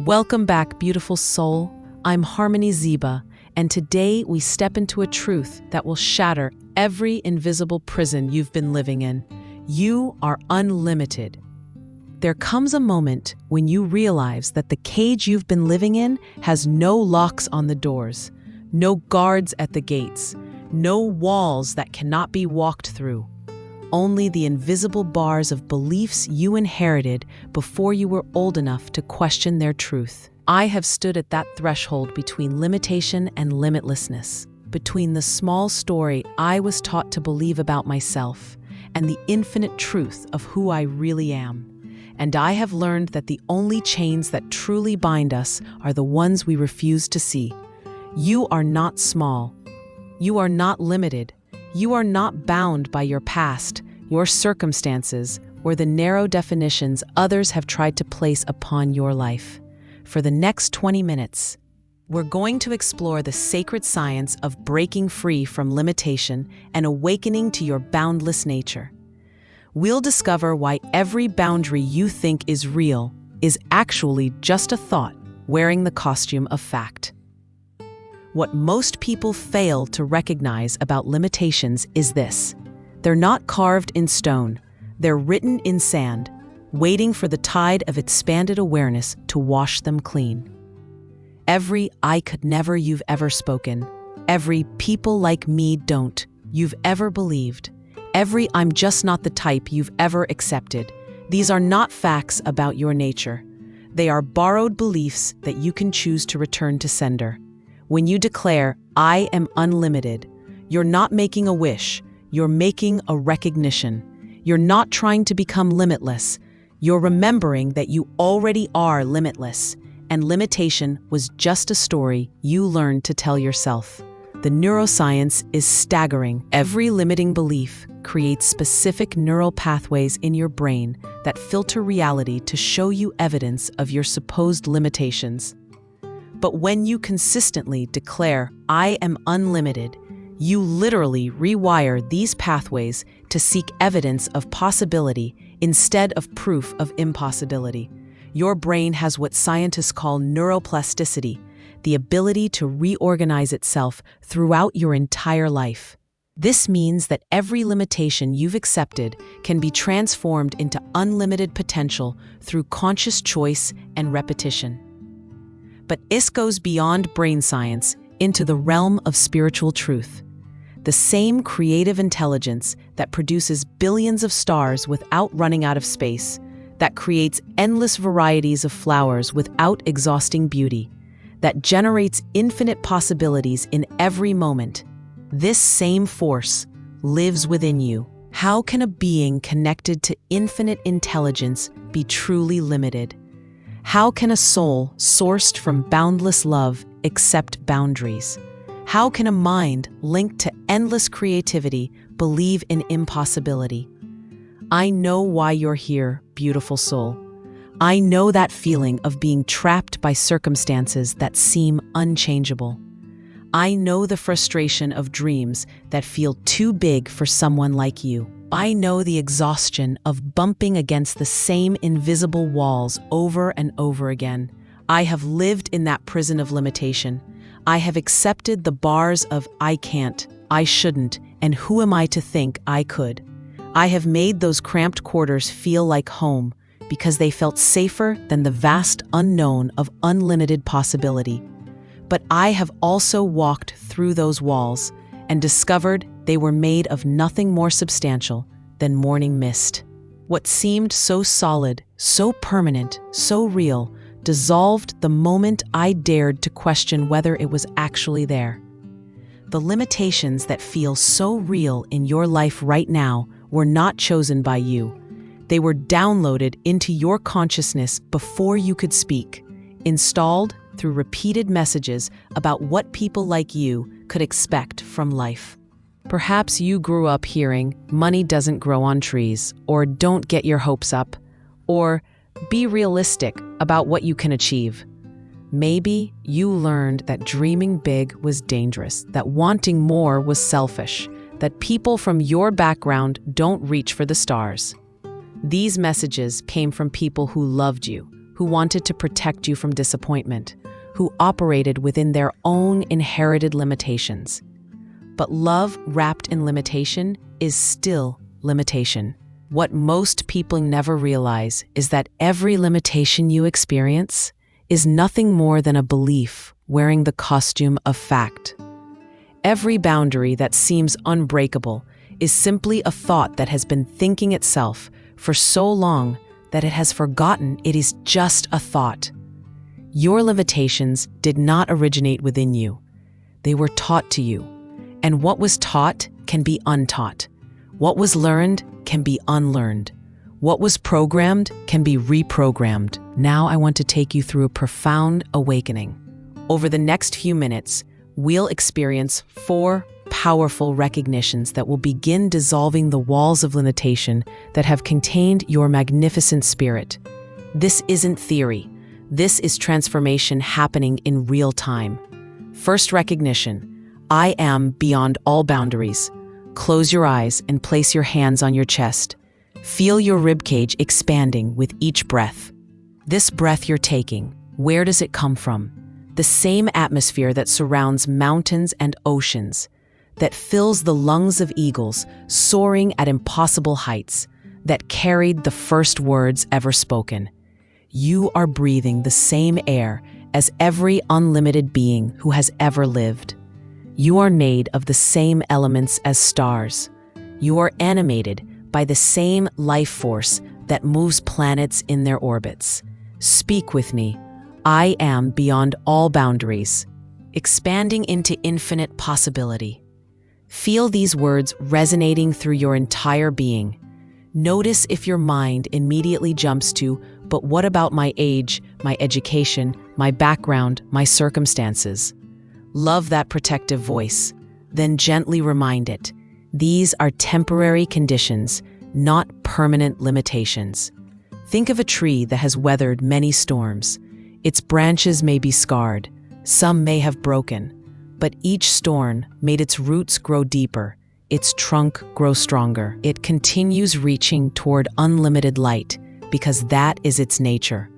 Welcome back, beautiful soul. I'm Harmony Ziba, and today we step into a truth that will shatter every invisible prison you've been living in. You are unlimited. There comes a moment when you realize that the cage you've been living in has no locks on the doors, no guards at the gates, no walls that cannot be walked through. Only the invisible bars of beliefs you inherited before you were old enough to question their truth. I have stood at that threshold between limitation and limitlessness, between the small story I was taught to believe about myself and the infinite truth of who I really am. And I have learned that the only chains that truly bind us are the ones we refuse to see. You are not small. You are not limited. You are not bound by your past, your circumstances, or the narrow definitions others have tried to place upon your life. For the next 20 minutes, we're going to explore the sacred science of breaking free from limitation and awakening to your boundless nature. We'll discover why every boundary you think is real is actually just a thought wearing the costume of fact. What most people fail to recognize about limitations is this: they're not carved in stone, they're written in sand, waiting for the tide of expanded awareness to wash them clean. Every "I could never" you've ever spoken, every "people like me don't" you've ever believed, every "I'm just not the type" you've ever accepted, these are not facts about your nature. They are borrowed beliefs that you can choose to return to sender. When you declare, "I am unlimited," you're not making a wish, you're making a recognition. You're not trying to become limitless. You're remembering that you already are limitless, and limitation was just a story you learned to tell yourself. The neuroscience is staggering. Every limiting belief creates specific neural pathways in your brain that filter reality to show you evidence of your supposed limitations. But when you consistently declare, "I am unlimited," you literally rewire these pathways to seek evidence of possibility instead of proof of impossibility. Your brain has what scientists call neuroplasticity, the ability to reorganize itself throughout your entire life. This means that every limitation you've accepted can be transformed into unlimited potential through conscious choice and repetition. But this goes beyond brain science into the realm of spiritual truth. The same creative intelligence that produces billions of stars without running out of space, that creates endless varieties of flowers without exhausting beauty, that generates infinite possibilities in every moment, this same force lives within you. How can a being connected to infinite intelligence be truly limited? How can a soul sourced from boundless love accept boundaries? How can a mind linked to endless creativity believe in impossibility? I know why you're here, beautiful soul. I know that feeling of being trapped by circumstances that seem unchangeable. I know the frustration of dreams that feel too big for someone like you. I know the exhaustion of bumping against the same invisible walls over and over again. I have lived in that prison of limitation. I have accepted the bars of "I can't," "I shouldn't," and "who am I to think I could." I have made those cramped quarters feel like home because they felt safer than the vast unknown of unlimited possibility. But I have also walked through those walls and discovered they were made of nothing more substantial than morning mist. What seemed so solid, so permanent, so real, dissolved the moment I dared to question whether it was actually there. The limitations that feel so real in your life right now were not chosen by you. They were downloaded into your consciousness before you could speak, installed through repeated messages about what people like you could expect from life. Perhaps you grew up hearing, "Money doesn't grow on trees," or "Don't get your hopes up," or "Be realistic about what you can achieve." Maybe you learned that dreaming big was dangerous, that wanting more was selfish, that people from your background don't reach for the stars. These messages came from people who loved you, who wanted to protect you from disappointment, who operated within their own inherited limitations. But love wrapped in limitation is still limitation. What most people never realize is that every limitation you experience is nothing more than a belief wearing the costume of fact. Every boundary that seems unbreakable is simply a thought that has been thinking itself for so long that it has forgotten it is just a thought. Your limitations did not originate within you. They were taught to you. And what was taught can be untaught. What was learned can be unlearned. What was programmed can be reprogrammed. Now I want to take you through a profound awakening. Over the next few minutes, we'll experience 4 powerful recognitions that will begin dissolving the walls of limitation that have contained your magnificent spirit. This isn't theory. This is transformation happening in real time. First recognition: I am beyond all boundaries. Close your eyes and place your hands on your chest. Feel your ribcage expanding with each breath. This breath you're taking, where does it come from? The same atmosphere that surrounds mountains and oceans, that fills the lungs of eagles soaring at impossible heights, that carried the first words ever spoken. You are breathing the same air as every unlimited being who has ever lived. You are made of the same elements as stars. You are animated by the same life force that moves planets in their orbits. Speak with me. I am beyond all boundaries, expanding into infinite possibility. Feel these words resonating through your entire being. Notice if your mind immediately jumps to, but what about my age, my education, my background, my circumstances? Love that protective voice. Then gently remind it. These are temporary conditions, not permanent limitations. Think of a tree that has weathered many storms. Its branches may be scarred, some may have broken, but each storm made its roots grow deeper, its trunk grow stronger. It continues reaching toward unlimited light because that is its nature.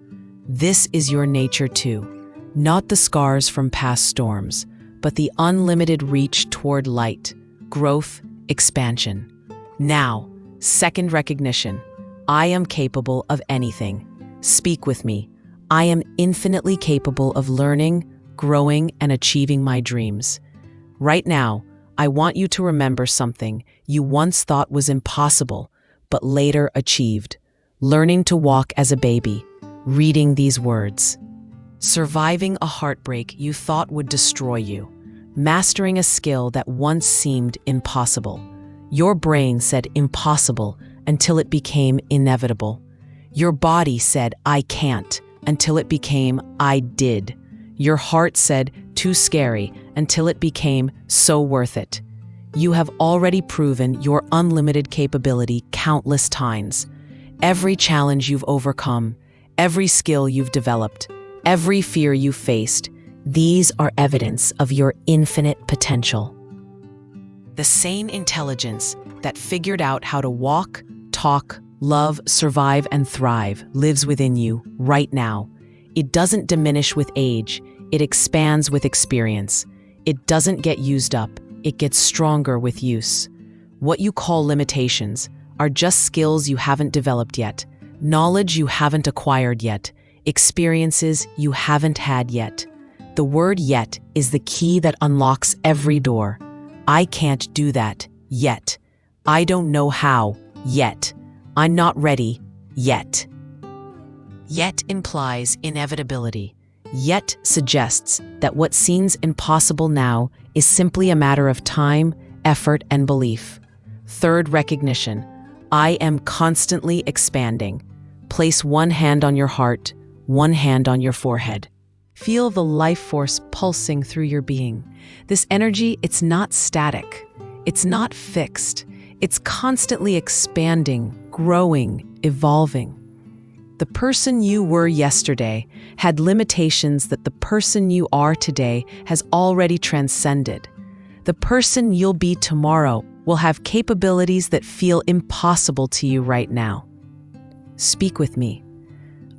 This is your nature too. Not the scars from past storms, but the unlimited reach toward light, growth, expansion. Now, second recognition. I am capable of anything. Speak with me. I am infinitely capable of learning, growing, and achieving my dreams. Right now, I want you to remember something you once thought was impossible, but later achieved. Learning to walk as a baby, reading these words. Surviving a heartbreak you thought would destroy you. Mastering a skill that once seemed impossible. Your brain said impossible until it became inevitable. Your body said, I can't, until it became, I did. Your heart said, too scary, until it became so worth it. You have already proven your unlimited capability countless times. Every challenge you've overcome, every skill you've developed, every fear you've faced, these are evidence of your infinite potential. The same intelligence that figured out how to walk, talk, love, survive, and thrive lives within you right now. It doesn't diminish with age, it expands with experience. It doesn't get used up, it gets stronger with use. What you call limitations are just skills you haven't developed yet, knowledge you haven't acquired yet, experiences you haven't had yet. The word yet is the key that unlocks every door. I can't do that yet. I don't know how yet. I'm not ready yet. Yet implies inevitability. Yet suggests that what seems impossible now is simply a matter of time, effort, and belief. Third recognition. I am constantly expanding. Place one hand on your heart, one hand on your forehead. Feel the life force pulsing through your being. This energy, it's not static. It's not fixed. It's constantly expanding, growing, evolving. The person you were yesterday had limitations that the person you are today has already transcended. The person you'll be tomorrow will have capabilities that feel impossible to you right now. Speak with me.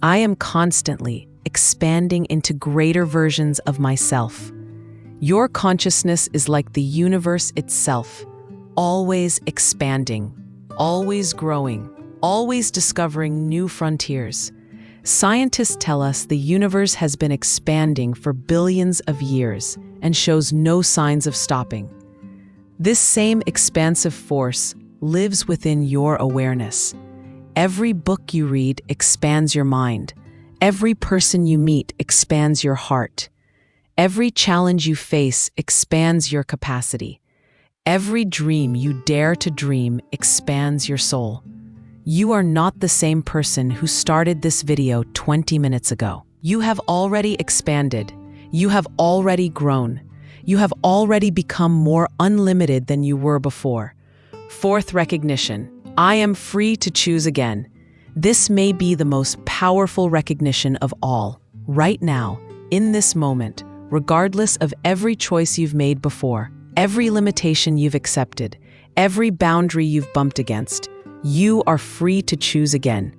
I am constantly expanding into greater versions of myself. Your consciousness is like the universe itself, always expanding, always growing, always discovering new frontiers. Scientists tell us the universe has been expanding for billions of years and shows no signs of stopping. This same expansive force lives within your awareness. Every book you read expands your mind. Every person you meet expands your heart. Every challenge you face expands your capacity. Every dream you dare to dream expands your soul. You are not the same person who started this video 20 minutes ago. You have already expanded. You have already grown. You have already become more unlimited than you were before. Fourth recognition. I am free to choose again. This may be the most powerful recognition of all. Right now, in this moment, regardless of every choice you've made before, every limitation you've accepted, every boundary you've bumped against, you are free to choose again.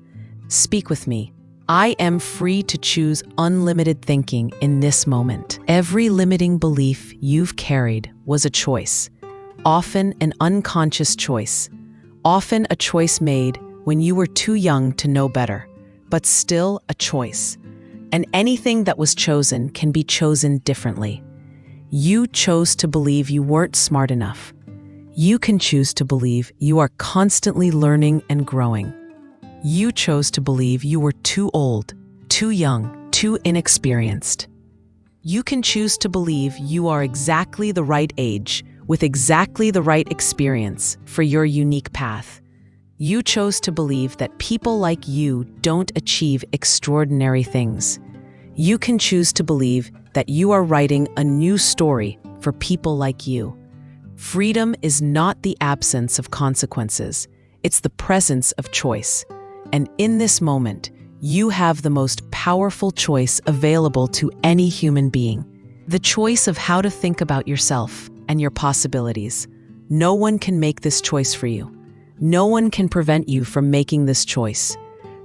Speak with me. I am free to choose unlimited thinking in this moment. Every limiting belief you've carried was a choice, often an unconscious choice, often a choice made when you were too young to know better, but still a choice. And anything that was chosen can be chosen differently. You chose to believe you weren't smart enough. You can choose to believe you are constantly learning and growing. You chose to believe you were too old, too young, too inexperienced. You can choose to believe you are exactly the right age, with exactly the right experience for your unique path. You chose to believe that people like you don't achieve extraordinary things. You can choose to believe that you are writing a new story for people like you. Freedom is not the absence of consequences, it's the presence of choice. And in this moment, you have the most powerful choice available to any human being. The choice of how to think about yourself and your possibilities. No one can make this choice for you. No one can prevent you from making this choice.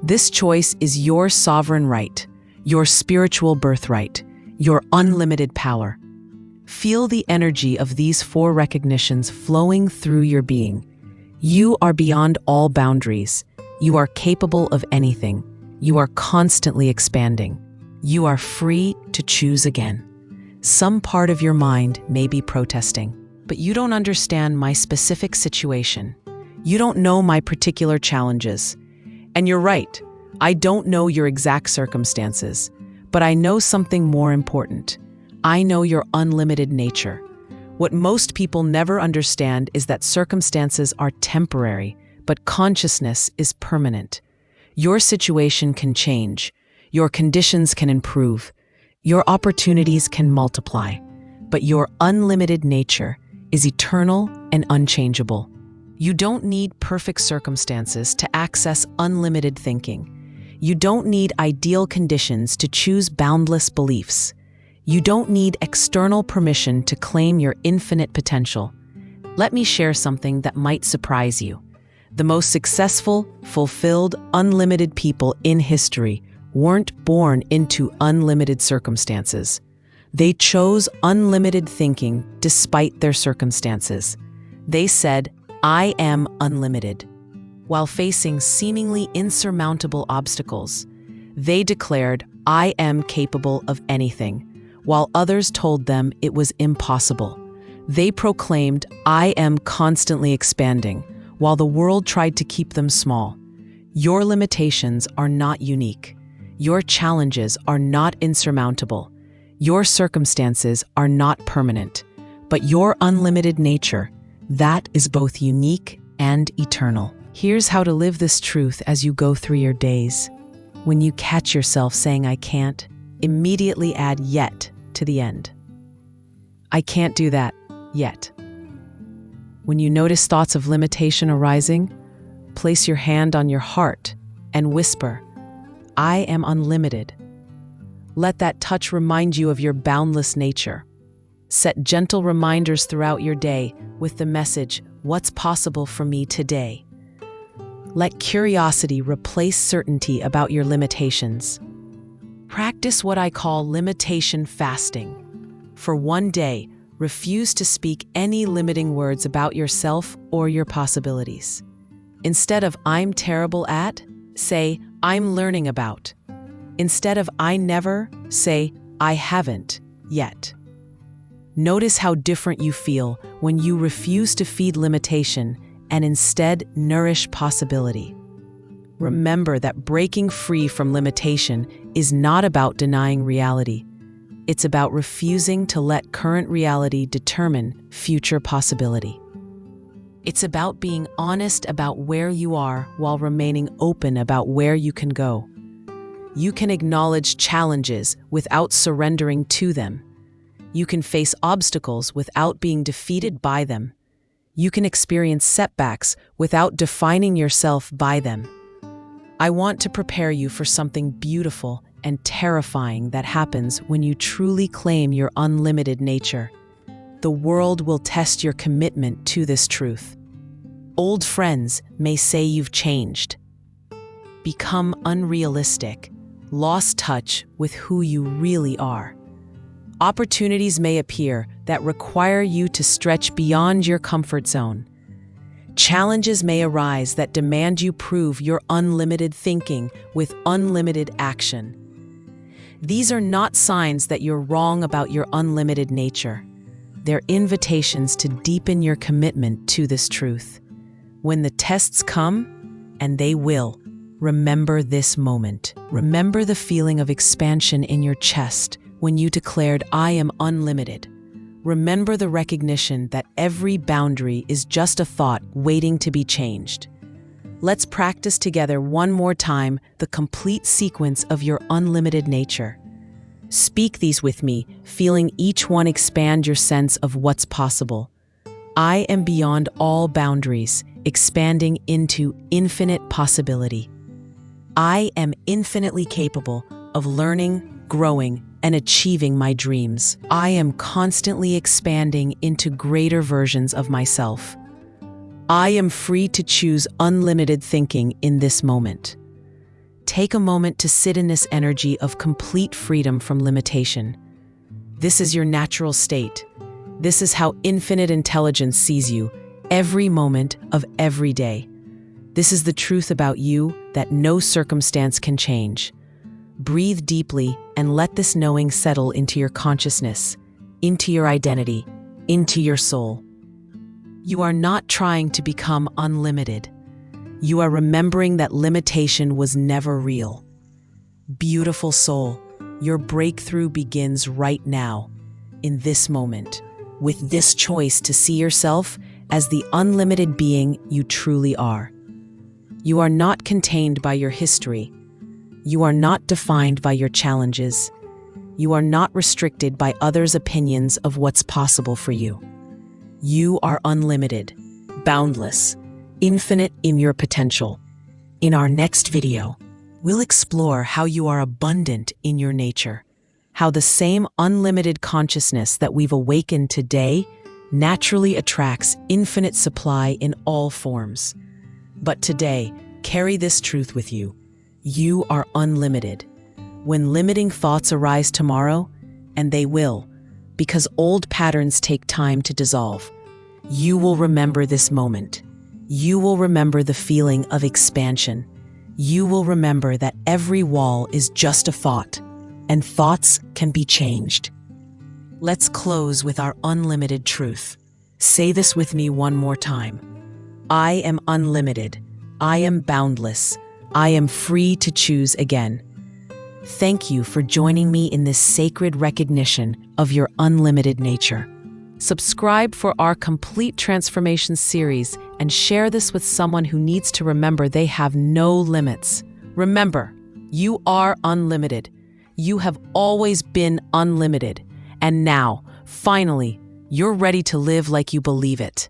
This choice is your sovereign right, your spiritual birthright, your unlimited power. Feel the energy of these four recognitions flowing through your being. You are beyond all boundaries. You are capable of anything. You are constantly expanding. You are free to choose again. Some part of your mind may be protesting, but you don't understand my specific situation. You don't know my particular challenges. And you're right, I don't know your exact circumstances, but I know something more important. I know your unlimited nature. What most people never understand is that circumstances are temporary, but consciousness is permanent. Your situation can change. Your conditions can improve. Your opportunities can multiply. But your unlimited nature is eternal and unchangeable. You don't need perfect circumstances to access unlimited thinking. You don't need ideal conditions to choose boundless beliefs. You don't need external permission to claim your infinite potential. Let me share something that might surprise you. The most successful, fulfilled, unlimited people in history weren't born into unlimited circumstances. They chose unlimited thinking despite their circumstances. They said, I am unlimited. While facing seemingly insurmountable obstacles, they declared, I am capable of anything, while others told them it was impossible. They proclaimed, I am constantly expanding, while the world tried to keep them small. Your limitations are not unique. Your challenges are not insurmountable. Your circumstances are not permanent. But your unlimited nature, that is both unique and eternal. Here's how to live this truth as you go through your days. When you catch yourself saying, I can't, immediately add yet to the end. I can't do that yet. When you notice thoughts of limitation arising, place your hand on your heart and whisper, I am unlimited. Let that touch remind you of your boundless nature. Set gentle reminders throughout your day with the message, what's possible for me today? Let curiosity replace certainty about your limitations. Practice what I call limitation fasting. For one day, refuse to speak any limiting words about yourself or your possibilities. Instead of "I'm terrible at," say "I'm learning about." Instead of "I never," say "I haven't yet." Notice how different you feel when you refuse to feed limitation and instead nourish possibility. Remember that breaking free from limitation is not about denying reality. It's about refusing to let current reality determine future possibility. It's about being honest about where you are while remaining open about where you can go. You can acknowledge challenges without surrendering to them. You can face obstacles without being defeated by them. You can experience setbacks without defining yourself by them. I want to prepare you for something beautiful and terrifying that happens when you truly claim your unlimited nature. The world will test your commitment to this truth. Old friends may say you've changed, become unrealistic, lost touch with who you really are. Opportunities may appear that require you to stretch beyond your comfort zone. Challenges may arise that demand you prove your unlimited thinking with unlimited action. These are not signs that you're wrong about your unlimited nature. They're invitations to deepen your commitment to this truth. When the tests come, and they will, remember this moment. Remember the feeling of expansion in your chest when you declared, "I am unlimited." Remember the recognition that every boundary is just a thought waiting to be changed. Let's practice together one more time the complete sequence of your unlimited nature. Speak these with me, feeling each one expand your sense of what's possible. I am beyond all boundaries, expanding into infinite possibility. I am infinitely capable of learning, growing, and achieving my dreams. I am constantly expanding into greater versions of myself. I am free to choose unlimited thinking in this moment. Take a moment to sit in this energy of complete freedom from limitation. This is your natural state. This is how infinite intelligence sees you, every moment of every day. This is the truth about you that no circumstance can change. Breathe deeply and let this knowing settle into your consciousness, into your identity, into your soul. You are not trying to become unlimited. You are remembering that limitation was never real. Beautiful soul, your breakthrough begins right now, in this moment, with this choice to see yourself as the unlimited being you truly are. You are not contained by your history. You are not defined by your challenges. You are not restricted by others' opinions of what's possible for you. You are unlimited, boundless, infinite in your potential. In our next video, we'll explore how you are abundant in your nature, how the same unlimited consciousness that we've awakened today naturally attracts infinite supply in all forms. But today, carry this truth with you. You are unlimited. When limiting thoughts arise tomorrow, and they will, because old patterns take time to dissolve, you will remember this moment. You will remember the feeling of expansion. You will remember that every wall is just a thought, and thoughts can be changed. Let's close with our unlimited truth. Say this with me one more time. I am unlimited. I am boundless. I am free to choose again. Thank you for joining me in this sacred recognition of your unlimited nature. Subscribe for our complete transformation series and share this with someone who needs to remember they have no limits. Remember, you are unlimited. You have always been unlimited. And now, finally, you're ready to live like you believe it.